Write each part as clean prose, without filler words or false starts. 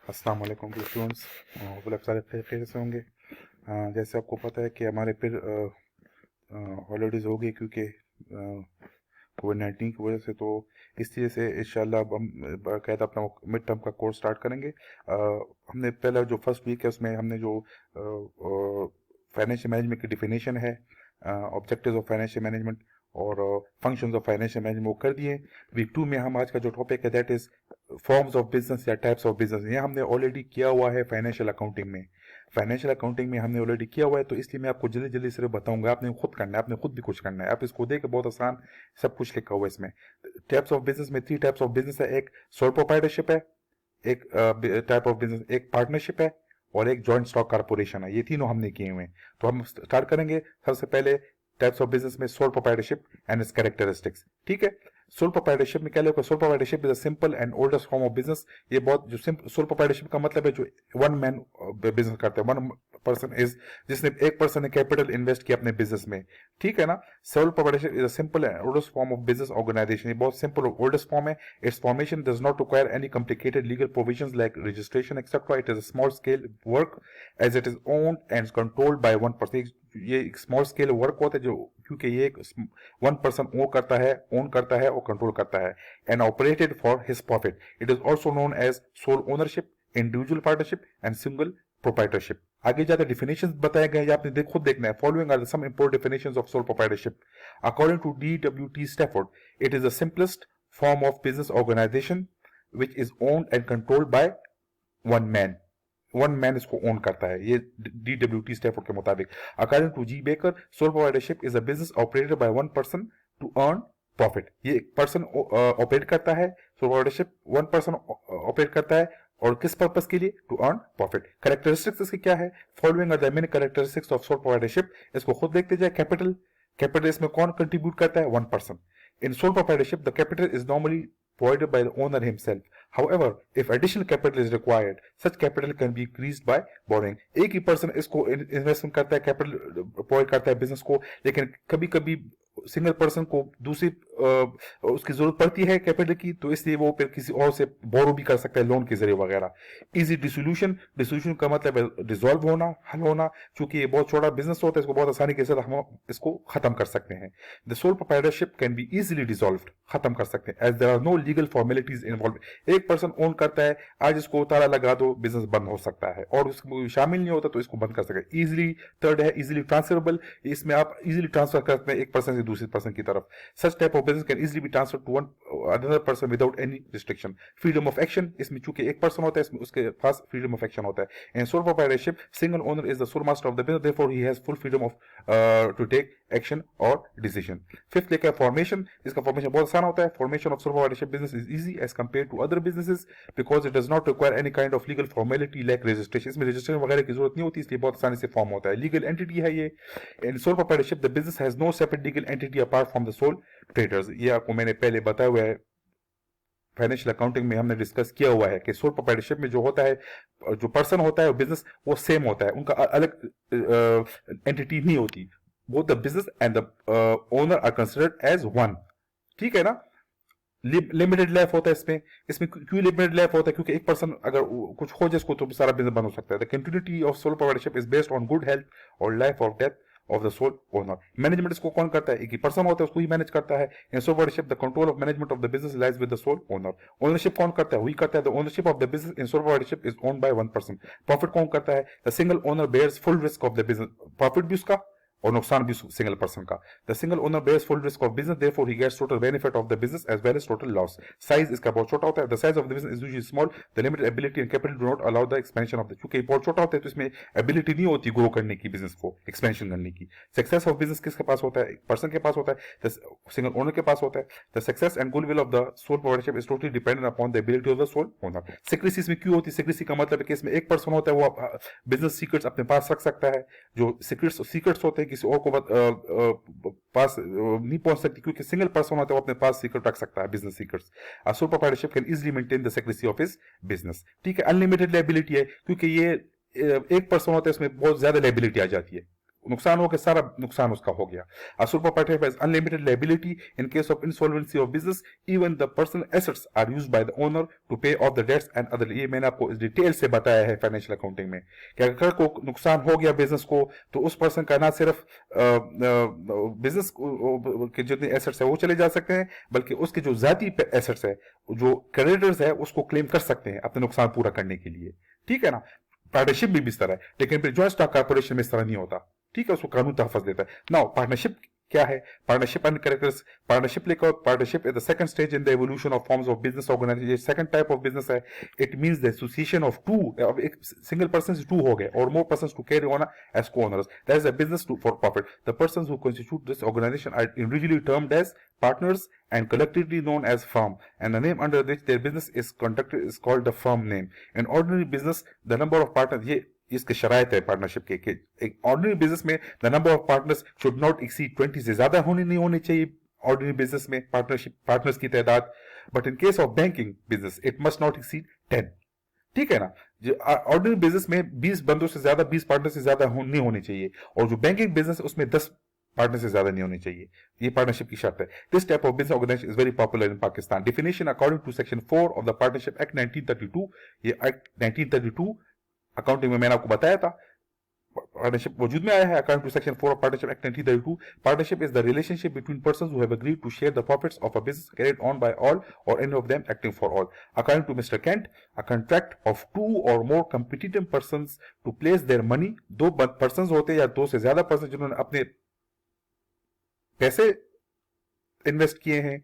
अस्सलाम वालेकुम students. Hope आप सारे खैर से होंगे। जैसे आपको पता है कि हमारे फिर हॉलीडेज़ हो गई क्योंकि कोविड-19 की वजह से, तो इस चीज़ से इंशाल्लाह अब हम बाकायदा अपना मिड टर्म का कोर्स स्टार्ट करेंगे। हमने पहला जो फर्स्ट वीक है उसमें हमने जो फाइनेंशियल मैनेजमेंट की डिफिनेशन है, ऑब्जेक्टिव्स ऑफ फाइनेंशियल मैनेजमेंट और फंक्शंस ऑफ फाइनेंशियल मैनेजमेंट वो कर दिए। वीक 2 में हम आज का जो टॉपिक है that is forms of business या टाइप्स ऑफ बिजनेस, ये हमने ऑलरेडी किया हुआ है फाइनेंशियल अकाउंटिंग में। फाइनेंशियल अकाउंटिंग में हमने ऑलरेडी किया हुआ है, तो इसलिए मैं आपको जल्दी जल्दी सिर्फ बताऊंगा। आपने खुद करना है, आपने खुद भी कुछ करना है। आप इसको देख के बहुत आसान सब कुछ लिखा हुआ है इसमें। टाइप्स ऑफ बिजनेस में 3 टाइप्स ऑफ बिजनेस है। एक सोल प्रोप्राइटरशिप है, एक टाइप ऑफ बिजनेस एक पार्टनरशिप है और एक जॉइंट स्टॉक कारपोरेशन है। ये तीनों हमने किए हुए हैं। तो हम स्टार्ट करेंगे सबसे पहले टाइप्स ऑफ बिजनेस में sole proprietorship and it's characteristics. ठीक है। सोल प्रोप्राइटरशिप में क्या लिखा है? Sole proprietorship is a simple and oldest form of business. ये बहुत जो सोल प्रोप्राइटरशिप का मतलब है जो वन मैन बिजनेस करते हैं, वन पर्सन इज, जिसने एक पर्सन ने कैपिटल इन्वेस्ट किया अपने बिजनेस में। ठीक है ना। Sole proprietorship is a simple and oldest form of business organisation. ये बहुत सिंपल और ओल्डेस्ट फॉर्म है। Its formation does not require any complicated legal provisions like registration, etc. It is a small scale work as it is owned and controlled by one person. ये एक small scale work होता है जो, क्योंकि ये एक one person own करता है और कंट्रोल करता है, and operated for his profit. It is also known as sole ownership, individual partnership and single proprietorship. आगे जाकर डिफिनेशंस बताए गए हैं, आपने खुद देखना है। Following are some important definitions of sole proprietorship according to DWT Stafford. It is the simplest form of business organization which is owned and controlled by one man. One man इसको own करता है, ये DWT Stafford के मुताबिक। According to G Baker, sole proprietorship is a business operated by one person to earn profit. ये एक person operate करता है, sole proprietorship one person operate करता है, और किस पर्पस के लिए? To earn profit. कैरेक्टरिस्टिक्स इसकी क्या है? Following are the main characteristics of sole proprietorship. इसको खुद देखते जाए। कैपिटल इसमें कौन कंट्रीब्यूट करता है? One person. In sole proprietorship, the capital is normally provided by the owner himself. However, if additional capital is required, such capital can be increased by borrowing. एक ही person इसको इन्वेस्टमेंट करता है, capital provide करता है business को, लेकिन कभी कभी सिंगल पर्सन को दूसरी उसकी जरूरत पड़ती है कैपिटल की, तो इसलिए वो फिर किसी और से बोरो भी कर सकता है लोन के जरिए वगैरह। इजी डिसोल्यूशन का मतलब है डिसॉल्व होना, हल होना। चूंकि ये बहुत छोटा बिजनेस होता है, इसको बहुत आसानी के साथ हम इसको खत्म कर सकते हैं। The sole proprietorship can be easily dissolved, खत्म कर सकते हैं, as there are no legal formalities involve. एक पर्सन ओन करता है, आज इसको ताला लगा दो, बिजनेस बंद हो सकता है, और उसको शामिल नहीं होता तो इसको बंद कर सकते हैं इजिली। थर्ड है इजिली ट्रांसफरेबल। इसमें आप इजिली ट्रांसफर करते हैं एक पर्सन से दूसरे पर्सन की तरफ। Such type of business can easily be transfer to one another person without any restriction. Freedom of action, इसमें चूंकि एक पर्सन होता है, इसमें उसके पास फ्रीडम ऑफ एक्शन होता है। In sole proprietorship, single owner is the sole master of the business, therefore he has full freedom of to take action और डिसीजन। फिफ्थ लेकर फॉर्मेशन। इसका फॉर्मेशन बहुत आसान होता है। Formation of sole proprietorship business is easy as compare to other businesses because it does not require any kind of legal formality like registration. इसमें registration वगैरह की जरूरत नहीं होती, इसलिए बहुत आसानी से फॉर्म होता है। लीगल एंटिटी है ये। In sole proprietorship the business has no separate legal entity apart from the sole traders. ये आपको मैंने पहले बताया हुआ है, फाइनेंशियल अकाउंटिंग में हमने डिस्कस किया हुआ है कि सोल प्रोप्राइटरशिप में जो होता है, जो पर्सन होता है, बिजनेस वो सेम होता है, उनका अलग एंटिटी नहीं होती। Both the business and the owner are considered as one. ठीक है ना। लिमिटेड लाइफ होता है इसमें क्यों लिमिटेड लाइफ होता है? क्योंकि एक पर्सन अगर कुछ हो जाए इसको, तो सारा बिजनेस बंद हो सकता है। The continuity of sole proprietorship is based on good health और life of death of the sole owner. Management इसको कौन करता है? एक ही पर्सन होता है, उसको ही मैनेज करता है। In sole proprietorship the control of management of the business lies with the sole owner. Ownership कौन करता है? वही करता है। The ownership of the business in sole proprietorship is owned by one person. Profit कौन करता है? The single owner bears full risk of the business. Profit भी उसका और नुकसान भी सिंगल पर्सन का। The single owner bears full risk of business, therefore he gets total benefit of the business as well as total loss. Size इसका बहुत छोटा होता है। The size of the business is usually small. The limited ability and capital do not allow the expansion of the. क्योंकि बहुत छोटा होता है तो इसमें एबिलिटी नहीं होती ग्रो करने की, बिजनेस को एक्सपेंशन करने की। सक्सेस ऑफ बिजनेस किसके पास होता है? एक पर्सन के पास होता है, सिंगल ओनर के पास होता है। The success and goodwill of the sole proprietorship is totally dependent upon the ability of the sole owner. Secrecy इसमें क्यों होती है? सीक्रेसी का मतलब है कि इसमें एक पर्सन होता है, वो बिजनेस सीक्रेट्स अपने पास रख सकता है। जो सीक्रेट्स होते हैं किसी और को पास नहीं पहुंच सकती, क्योंकि सिंगल पर्सन होता है, वो अपने पास सीक्रेट रख सकता है, business secrets. Soul proprietorship can easily maintain the secrecy of his business. ठीक है। अनलिमिटेड लायबिलिटी है, क्योंकि ये एक पर्सन होता है, इसमें बहुत ज्यादा लायबिलिटी आ जाती है, नुकसान हो गया, सारा नुकसान उसका हो गया. A sole proprietorship has unlimited liability in case of insolvency of business. Even the personal assets are used by the owner to pay off the debts and other. ये मैंने आपको इस डिटेल से बताया है फाइनेंशियल अकाउंटिंग में कि अगर को नुकसान हो गया बिजनेस को, तो उस पर्सन का ना सिर्फ बिजनेस के जितने एसेट्स है वो चले जा सकते हैं, बल्कि उसके जो जाती एसेट्स है, जो क्रेडिटर्स है, उसको क्लेम कर सकते हैं अपने नुकसान पूरा करने के लिए. ठीक है ना. पार्टनरशिप भी इस तरह है, लेकिन फिर जॉइंट स्टॉक कॉर्पोरेशन में इस तरह नहीं होता. ठीक है, उसको कानून तहफ़्फ़ुज़ देता है. नाउ पार्टनरशिप क्या है? Partnership and characters. पार्टनरशिप लिखा, partnership is the second stage in the evolution of forms of business organisation. ये सेकंड टाइप ऑफ बिजनेस है. It means the association of two, एक सिंगल पर्सन से two हो गए और more persons to carry on as co-owners. That is a business for profit. The persons who constitute this organisation are individually termed as partners and collectively known as firm, and the name under which their business is conducted is called the firm name. In ordinary business, the number of partners, ये इसके शराइत है partnership के, एक ordinary business में the number of partners should not exceed 20 से ज्यादा नहीं होने चाहिए ऑर्डिनरी बिजनेस में पार्टनरशिप पार्टनर्स की तादाद. But in case of banking business it must not exceed 10. ठीक है ना. जो ऑर्डिनरी बिजनेस में 20 बंदों से ज्यादा, 20 पार्टनर से ज्यादा नहीं होने चाहिए, और जो बैंकिंग बिजनेस उसमें 10 पार्टनर से ज्यादा नहीं होनी चाहिए. ये पार्टनरशिप की शर्त है. This type of business organisation is very popular in Pakistan. Definition according to section 4 of the partnership act 1932. ये एक्ट 1932 अकाउंटिंग में मैंने आपको बताया था, पार्टनरशिप वजूद में आया है. According to section 4 of partnership act 1932, partnership is the relationship between persons who have agreed to share the profits of a business carried on by all और any of them acting for all. According to mister Kent, a contract of two और more competitive persons to place their money. दो पर्सन्स होते हैं या दो से ज्यादा पर्सन जिन्होंने अपने पैसे इन्वेस्ट किए हैं,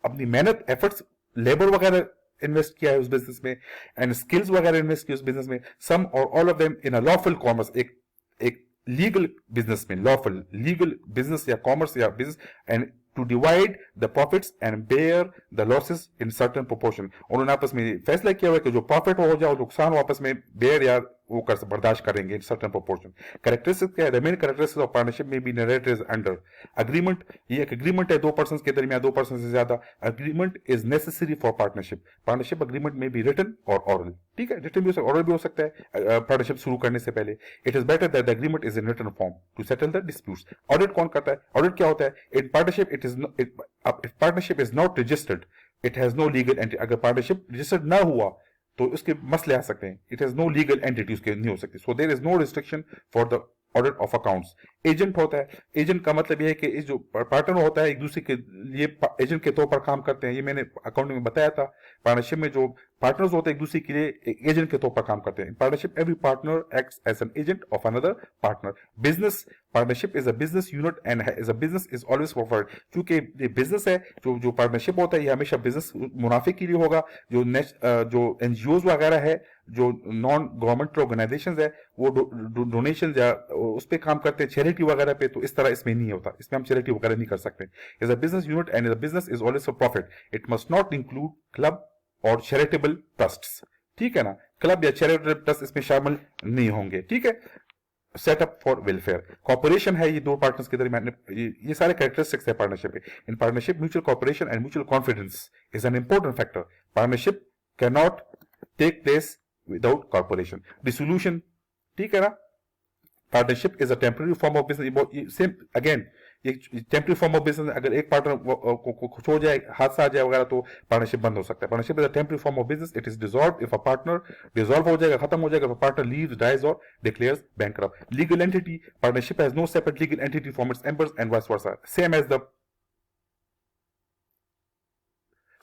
अपनी मेहनत, एफर्ट्स, लेबर वगैरह इन्वेस्ट किया है उस बिजनेस में, एंड स्किल्स वगैरह इन्वेस्ट किया उस बिजनेस में, सम और all of them in a lawful commerce, एक लीगल बिजनेस में, लॉफुल लीगल बिजनेस या कॉमर्स या business, and to divide the profits and bear the losses in certain proportion. उन्होंने आपस में फैसला किया हुआ है कि जो प्रॉफिट हो जाए, नुकसान हो, आपस में बेयर या वो बर्दाश्त करेंगे इन सर्टेन प्रोपोर्शन. कैरेक्टरिस्टिक्स क्या है? The main characteristics of partnership में be narrated is under agreement. ये एक अग्रीमेंट है दो पर्सन के दरमियान, दो पर्सन से ज्यादा. Agreement is necessary for partnership. Partnership agreement में भी रिटन और ऑरल. ठीक है, रिटन भी हो सकता है, ऑरल भी हो सकता है पार्टनरशिप शुरू करने से पहले. It is better that the agreement is in written form to settle the disputes. Audit कौन करता है? ऑडिट क्या होता है? In partnership it is, if partnership is not registered, it has no legal entity. अगर पार्टनरशिप रजिस्टर्ड ना हुआ तो उसके मसले आ सकते हैं. It has no legal entity, उसके नहीं हो सकती. So there is no restriction for the audit of accounts. Agent होता है. एजेंट का मतलब यह है कि इस जो पार्टनर होता है एक दूसरे के लिए एजेंट के तौर पर काम करते हैं. ये मैंने अकाउंटिंग में बताया था. पार्टनरशिप में जो पार्टनर्स होते हैं एक दूसरे के लिए एक एजेंट के तौर पर काम करते हैं. Partnership every partner acts as an agent of another partner. Business partnership is a business unit and is a business is always forward. क्योंकि ये बिजनेस है, जो पार्टनरशिप होता है ये हमेशा बिजनेस मुनाफे के लिए होगा. जो एनजीओज वगैरह है, जो नॉन गवर्नमेंट ऑर्गेनाइजेशंस है, वो डोनेशन या उस पर काम करते हैं, चैरिटी वगैरह पे. तो इस तरह इसमें नहीं होता, इसमें हम चैरिटी वगैरह नहीं कर सकते. Is a business unit and the business is always for profit. It must not include club और चैरिटेबल ट्रस्ट्स. ठीक है ना. क्लब या चैरिटेबल ट्रस्ट इसमें शामिल नहीं होंगे. ठीक है. Setup for welfare. कॉर्पोरेशन है ये दो पार्टनर्स के दरमियान. ये सारे कैरेक्टरिस्टिक्स है पार्टनरशिप के. In partnership mutual corporation and mutual confidence is an important factor. Partnership can not take place without corporation. Dissolution. ठीक है ना. Partnership is a temporary form of business. Same again ये टेम्पररी फॉर्म ऑफ बिजनेस. अगर एक partner कुछ हो जाए, हादसा आ जाए वगैरह, तो पार्टनरशिप बंद हो सकता है. Partnership is a temporary form of business. It is dissolved if a partner dissolve हो जाएगा, खत्म हो जाएगा, पार्टनर लीव्स, डाइज और declares bankrupt. Legal entity. Partnership has no separate legal entity from its members and vice versa. Same as the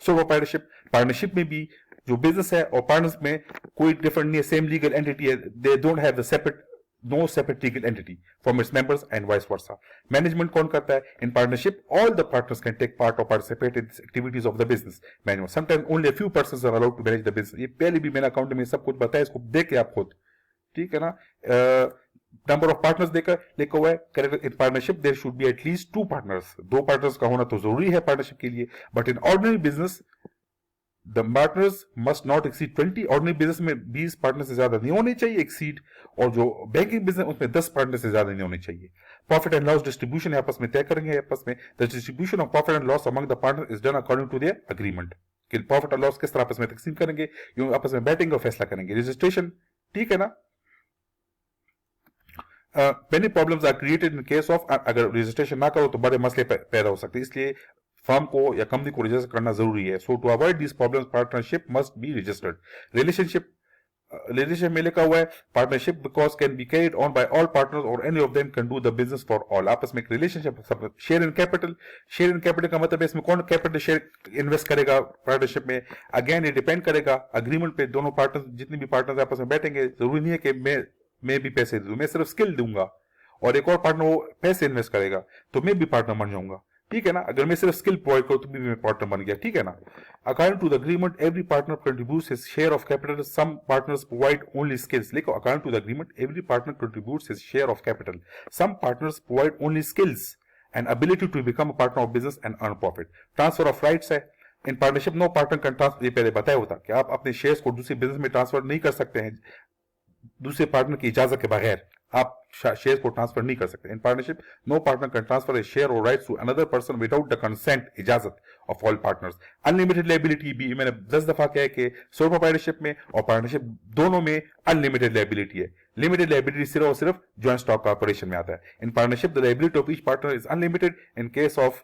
so partnership. Partnership में भी जो business है और पार्टनर्स में कोई डिफरेंट नहीं है, सेम लीगल एंटिटी है. They don't have the separate, no separate legal entity from its members and vice versa. Management कौन करता है? In partnership, all the partners can take part or participate in the activities of the business. Management. Sometimes only a few persons are allowed to manage the business. ये पहले भी मैंने account में सब कुछ बताया, इसको देख के आप खुद. ठीक है ना. नंबर ऑफ पार्टनर्स देकर लिखा हुआ है. In partnership there should be at least 2 partners. 2 partners का होना तो जरूरी है पार्टनरशिप के लिए. But in ordinary business the partners must not exceed 20. Ordinary business में 20 पार्टनर से ज्यादा नहीं होने चाहिए एक्सीड. और जो बैंकिंग बिजनेस उसमें 10 पार्टनर से ज्यादा नहीं होने चाहिए. प्रॉफिट एंड लॉस डिस्ट्रीब्यूशन आपस में तय करेंगे. आपस में the distribution of profit and loss among the partner is done according to their agreement. कि प्रॉफिट और लॉस किस तरह आपस में तकसीम करेंगे, यूं आपस में बैठेंगे और फैसला करेंगे. रजिस्ट्रेशन. ठीक है ना. Many problems are created in case of, अगर रजिस्ट्रेशन ना करो तो बड़े मसले पैदा हो सकते हैं, इसलिए फर्म को या कंपनी को रजिस्टर करना जरूरी है. So to avoid this problems partnership must be registered. Relationship में लिखा हुआ है partnership because can be carried on by all partners और any of them can do the business for all. आपस में एक relationship. Share in capital. Share in capital का मतलब है इसमें कौन कैपिटल शेयर इन्वेस्ट करेगा पार्टनरशिप में. अगेन ये डिपेंड करेगा अग्रीमेंट पे. दोनों पार्टनर जितने भी पार्टनर आपस में बैठेंगे, जरूरी नहीं है कि मैं भी पैसे दूं, मैं सिर्फ स्किल दूंगा और एक और पार्टनर वो पैसे इन्वेस्ट करेगा तो मैं भी पार्टनर बन जाऊंगा. ठीक है ना. अगर मैं सिर्फ स्किल प्रोवाइड करूं तो भी मैं पार्टनर बन गया. ठीक है ना. According to the agreement every partner contributes his share of capital. Some partners provide only skills. लिखो according to the agreement every partner contributes his share of capital. Some partners provide only skills and ability to become a partner of business and earn profit. Transfer of rights है. In partnership no partner can transfer. ये पहले बताया होता कि आप अपने shares को दूसरे बिजनेस में ट्रांसफर नहीं कर सकते हैं दूसरे पार्टनर की इजाजत के बगैर. आप शेयर को ट्रांसफर नहीं कर सकते. In partnership no partner can transfer a share और rights to another person without the consent, इजाजत of all partners. Unlimited liability भी मैंने 10 दफा कहा कि सोल प्रोप्राइटरशिप में और पार्टनरशिप दोनों में अनलिमिटेड लायबिलिटी है. लिमिटेड लायबिलिटी सिर्फ और सिर्फ जॉइंट स्टॉक कॉर्पोरेशन में आता है. In partnership the liability of each partner is unlimited. In case of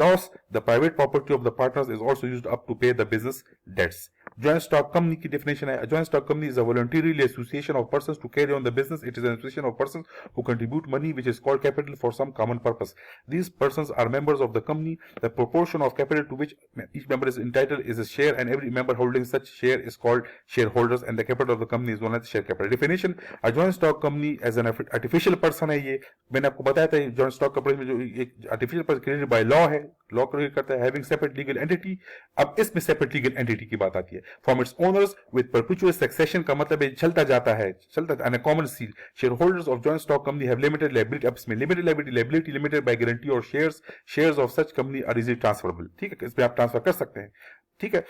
loss, the private property of the partners is also used up to pay the business debts. Joint stock company की definition है. A joint stock company is a voluntarily association of persons to carry on the business. It is an association of persons who contribute money which is called capital for some common purpose. These persons are members of the company. The proportion of capital to which each member is entitled is a share, and every member holding such share is called shareholders, and the capital of the company is known as share capital. Definition: a joint stock company as an artificial person है. ये मैंने आपको बताया था joint stock company में जो एक artificial person created by law है. लॉ क्रिएट करता है हैविंग सेपरेट लीगल एंटिटी. अब इसमें सेपरेट लीगल एंटिटी की बात आती है. From its owners with perpetual succession का मतलब है चलता जाता है and common seal. Share holders of joint stock company have limited liability. अब इसमें limited liability limited by guarantee और shares of such company are easily transferable. ठीक है. इसमें आप ट्रांसफर कर सकते हैं. ठीक है.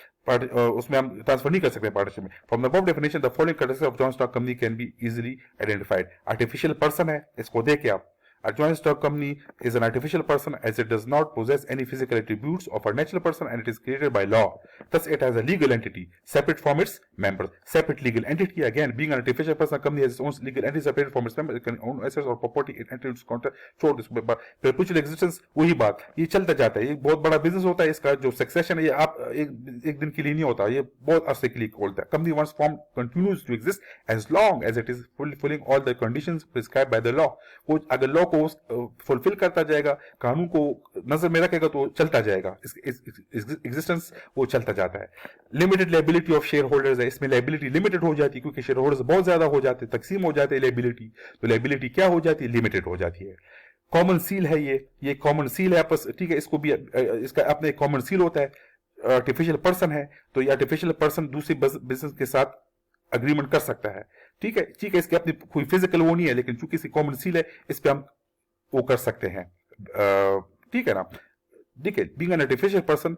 उसमें हम ट्रांसफर नहीं कर सकते पार्टनरशिप में. From the above definition the following characteristics of joint stock company can be easily identified. Artificial person है, इसको देखे आप. A joint stock company is an artificial person as it does not possess any physical attributes of a natural person and it is created by law. Thus, it has a legal entity separate from its members. Separate legal entity. Again, being an artificial person, a company has its own legal entity separated from its members. It can own assets or property. It enters into contract. छोड़ this. Perpetual existence वही बात. ये चलता जाता है. ये बहुत बड़ा बिजनेस होता है. इसका जो सक्सेशन है ये आप एक दिन के लिए नहीं होता. ये बहुत अरसे के लिए होता है. Company once formed continues to exist as long as it is fulfilling all the conditions prescribed by the law. वो अगर law को फुलफिल करता जाएगा, कानून को नजर में रखेगा तो चलता जाएगा. एग्जिस्टेंस वो चलता जाता है. Limited liability of share holders है. इसमें लायबिलिटी लिमिटेड हो जाती है क्योंकि शेयर होल्डर्स बहुत ज्यादा हो जाते हैं, तकसीम हो जाते हैं लायबिलिटी. तो लायबिलिटी क्या हो जाती है? लिमिटेड हो जाती है. कॉमन सील है ये कॉमन सील है आपस. ठीक है. इसको भी इसका अपने कॉमन सील होता है. आर्टिफिशियल पर्सन है तो ये आर्टिफिशियल पर्सन दूसरे बिजनेस के साथ अग्रीमेंट कर सकता है. ठीक है. ठीक है. इसकी अपनी कोई फिजिकल वो नहीं है लेकिन चूंकि इसकी कॉमन सील है इस पे हम वो कर सकते हैं. ठीक है ना. देखिए, being an artificial person,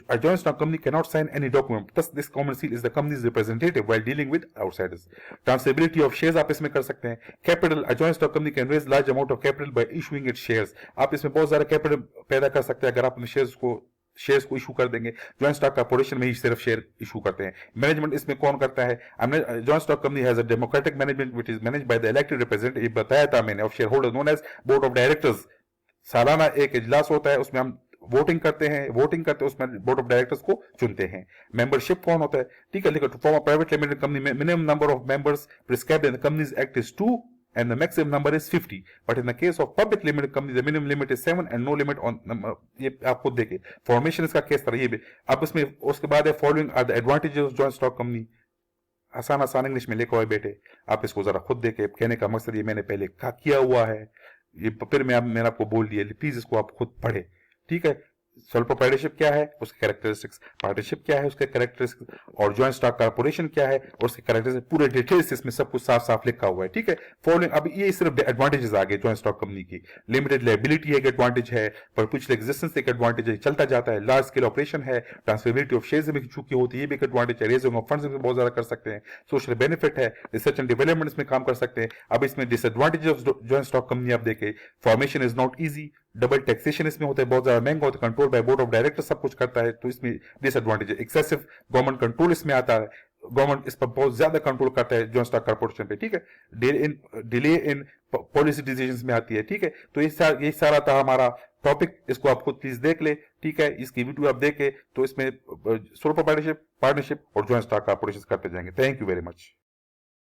a joint stock company cannot sign any document. Thus, this common seal is the company's representative while dealing with outsiders. Transferability of shares आप इसमें कर सकते हैं. Capital, a joint stock company can raise large amount of capital by issuing its shares. आप इसमें बहुत ज्यादा capital पैदा कर सकते हैं अगर आप अपने शेयर्स को इशू कर देंगे. जॉइंट स्टॉक कॉर्पोरेशन में ही सिर्फ शेयर इशू करते हैं. मैनेजमेंट इसमें कौन करता है? Joint stock company has a democratic management which is managed by the elected representative. बताया था मैंने. Of share holders known as board of directors. सालाना एक इजलास होता है उसमें हम वोटिंग करते हैं उसमें बोर्ड ऑफ डायरेक्टर्स को चुनते हैं. मेंबरशिप कौन होता है? ठीक है. लिखो to form a private limited company minimum number of members prescribed in the companies act is 2 and the maximum number is 50. But in the case of public limited company, the minimum limit is 7 and no limit on number. ये आप खुद देखिए. Formation इसका case तरह ये भी. अब इसमें उसके बाद है following are the advantages of joint stock company. आसान इंग्लिश में लिखा हुआ है बेटे. आप इसको जरा खुद देखे. कहने का मकसद ये मैंने पहले किया हुआ है. ये फिर मैंने आपको बोल दिया. प्लीज इसको आप खुद पढ़े. ठीक है. सोल प्रोप्राइटरशिप क्या है उसके कैरेक्टरिस्टिक्स, पार्टनरशिप क्या है उसके कैरेक्टरिस्टिक्स, और जॉइंट स्टॉक कॉर्पोरेशन क्या है और उसके कैरेक्टरिस्टिक्स पूरे डिटेल्स इसमें सब कुछ साफ साफ लिखा हुआ है. ठीक है. फॉलोइंग अब ये सिर्फ एडवांटेजेस आ गए जॉइंट स्टॉक कंपनी की. लिमिटेड लायबिलिटी एक एडवांटेज है. परपेचुअल एक्जिस्टेंस एक एडवांटेज है, चलता जाता है. लार्ज स्केल ऑपरेशन है. ट्रांसफरेबिलिटी ऑफ शेयर्स में चूकी होती है ये भी एक एडवांटेज है. रेजिंग ऑफ फंड्स में बहुत ज्यादा कर सकते हैं. सोशल बेनिफिट है. रिसर्च एंड डेवलपमेंट में काम कर सकते हैं. अब इसमें disadvantage of joint stock company आप देखें. Formation is not easy. Double taxation इसमें होता है, बहुत ज्यादा महंगा होता है. Control by board of director सब कुछ करता है तो इसमें डिसएडवांटेज है. एक्सेसिव गवर्नमेंट कंट्रोल इसमें आता है. गवर्नमेंट इस पर बहुत ज्यादा कंट्रोल करता है जॉइंट स्टॉक कॉर्पोरेशन पे, ठीक है। डिले इन पॉलिसी डिसीजंस में आती है, ठीक है। तो ये सारा था हमारा टॉपिक, इसको आप खुद प्लीज देख ले, ठीक है। इसकी वीडियो आप देखे तो इसमें सोल प्रोप्राइटरशिप, पार्टनरशिप और जॉइंट स्टॉक कॉर्पोरेशन करते जाएंगे। Thank you very much.